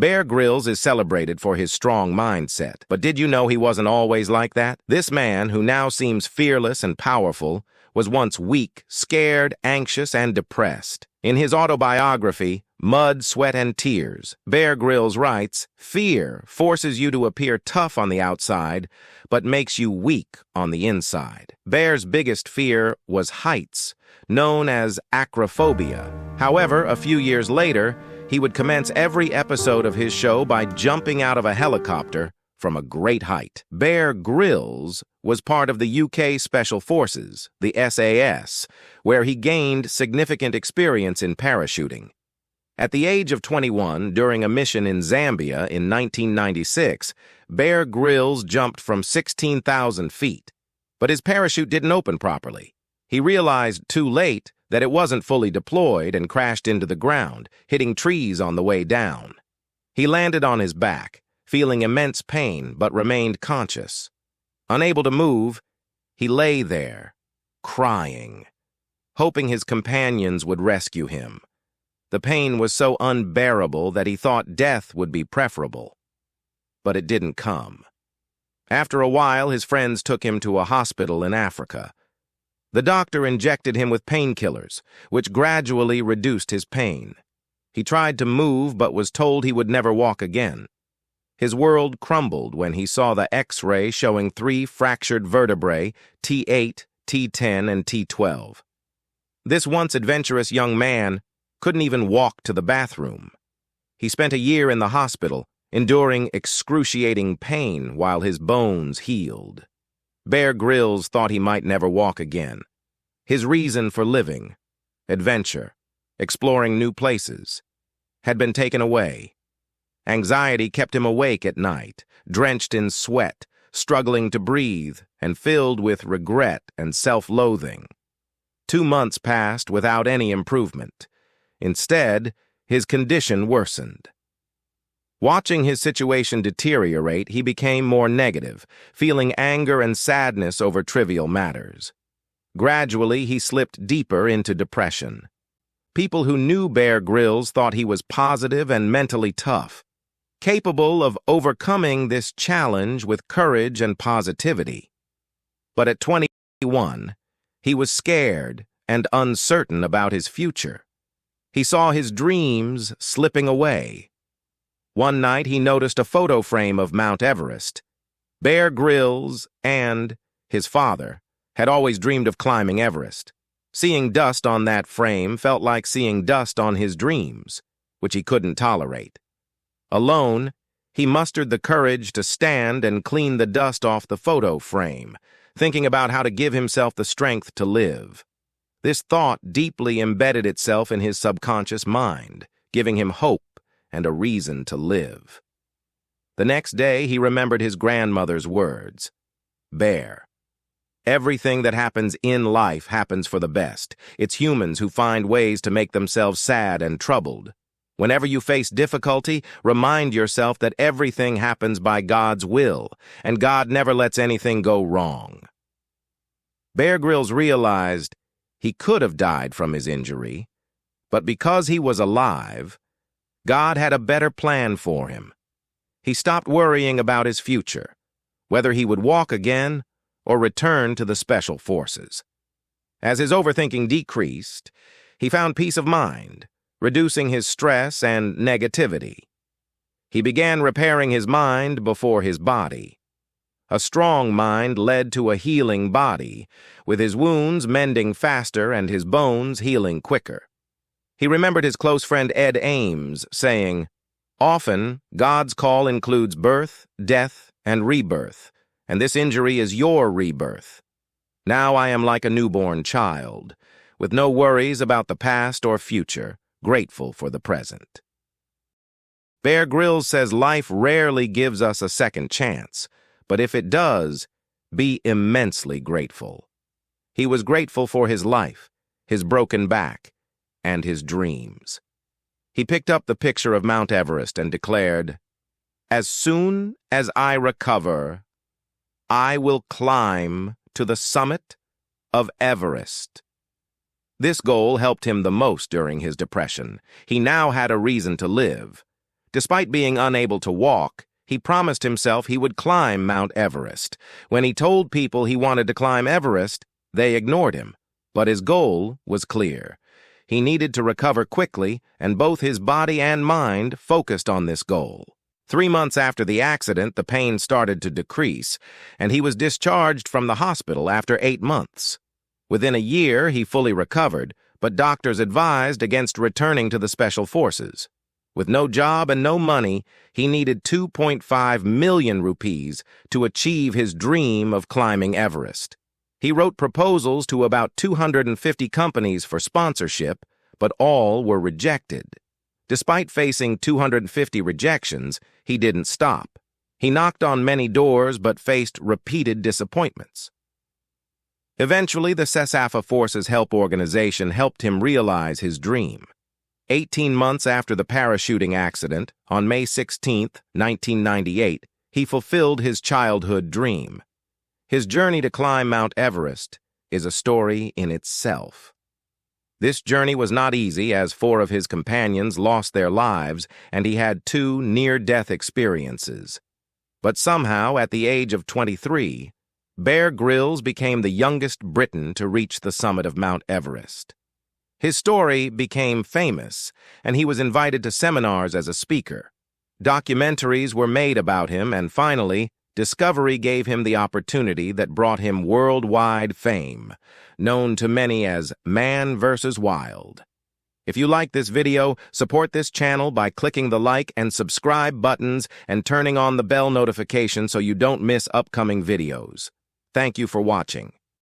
Bear Grylls is celebrated for his strong mindset, but did you know he wasn't always like that? This man, who now seems fearless and powerful, was once weak, scared, anxious, and depressed. In his autobiography, Mud, Sweat, and Tears, Bear Grylls writes, "Fear forces you to appear tough on the outside, but makes you weak on the inside." Bear's biggest fear was heights, known as acrophobia. However, a few years later, he would commence every episode of his show by jumping out of a helicopter from a great height. Bear Grylls was part of the UK Special Forces, the SAS, where he gained significant experience in parachuting. At the age of 21, during a mission in Zambia in 1996, Bear Grylls jumped from 16,000 feet. But his parachute didn't open properly. He realized too late that it wasn't fully deployed and crashed into the ground, hitting trees on the way down. He landed on his back, feeling immense pain, but remained conscious. Unable to move, he lay there, crying, hoping his companions would rescue him. The pain was so unbearable that he thought death would be preferable. But it didn't come. After a while, his friends took him to a hospital in Africa. The doctor injected him with painkillers, which gradually reduced his pain. He tried to move but was told he would never walk again. His world crumbled when he saw the X-ray showing 3 fractured vertebrae, T8, T10, and T12. This once adventurous young man couldn't even walk to the bathroom. He spent a year in the hospital, enduring excruciating pain while his bones healed. Bear Grylls thought he might never walk again. His reason for living, adventure, exploring new places, had been taken away. Anxiety kept him awake at night, drenched in sweat, struggling to breathe, and filled with regret and self-loathing. 2 months passed without any improvement. Instead, his condition worsened. Watching his situation deteriorate, he became more negative, feeling anger and sadness over trivial matters. Gradually, he slipped deeper into depression. People who knew Bear Grylls thought he was positive and mentally tough, capable of overcoming this challenge with courage and positivity. But at 21, he was scared and uncertain about his future. He saw his dreams slipping away. One night, he noticed a photo frame of Mount Everest. Bear Grylls and his father had always dreamed of climbing Everest. Seeing dust on that frame felt like seeing dust on his dreams, which he couldn't tolerate. Alone, he mustered the courage to stand and clean the dust off the photo frame, thinking about how to give himself the strength to live. This thought deeply embedded itself in his subconscious mind, giving him hope and a reason to live. The next day, he remembered his grandmother's words. Bear. Everything that happens in life happens for the best. It's humans who find ways to make themselves sad and troubled. Whenever you face difficulty, remind yourself that everything happens by God's will, and God never lets anything go wrong. Bear Grylls realized he could have died from his injury, but because he was alive, God had a better plan for him. He stopped worrying about his future, whether he would walk again or return to the Special Forces. As his overthinking decreased, he found peace of mind, reducing his stress and negativity. He began repairing his mind before his body. A strong mind led to a healing body, with his wounds mending faster and his bones healing quicker. He remembered his close friend Ed Ames saying, "Often, God's call includes birth, death, and rebirth, and this injury is your rebirth. Now I am like a newborn child, with no worries about the past or future, grateful for the present." Bear Grylls says life rarely gives us a second chance, but if it does, be immensely grateful. He was grateful for his life, his broken back, and his dreams. He picked up the picture of Mount Everest and declared, "As soon as I recover, I will climb to the summit of Everest." This goal helped him the most during his depression. He now had a reason to live, Despite being unable to walk, he promised himself he would climb Mount Everest. When he told people he wanted to climb Everest, they ignored him. But his goal was clear. He needed to recover quickly, and both his body and mind focused on this goal. 3 months after the accident, the pain started to decrease, and he was discharged from the hospital after 8 months. Within a year, he fully recovered, but doctors advised against returning to the Special Forces. With no job and no money, he needed 2.5 million rupees to achieve his dream of climbing Everest. He wrote proposals to about 250 companies for sponsorship, but all were rejected. Despite facing 250 rejections, he didn't stop. He knocked on many doors but faced repeated disappointments. Eventually, the Special Forces Help Organization helped him realize his dream. 18 months after the parachuting accident, on May 16, 1998, he fulfilled his childhood dream. His journey to climb Mount Everest is a story in itself. This journey was not easy, as 4 of his companions lost their lives and he had 2 near-death experiences. But somehow, at the age of 23, Grylls became the youngest Briton to reach the summit of Mount Everest. His story became famous, and he was invited to seminars as a speaker. Documentaries were made about him, and finally, Discovery gave him the opportunity that brought him worldwide fame, known to many as Man vs. Wild. If you like this video, support this channel by clicking the like and subscribe buttons and turning on the bell notification so you don't miss upcoming videos. Thank you for watching.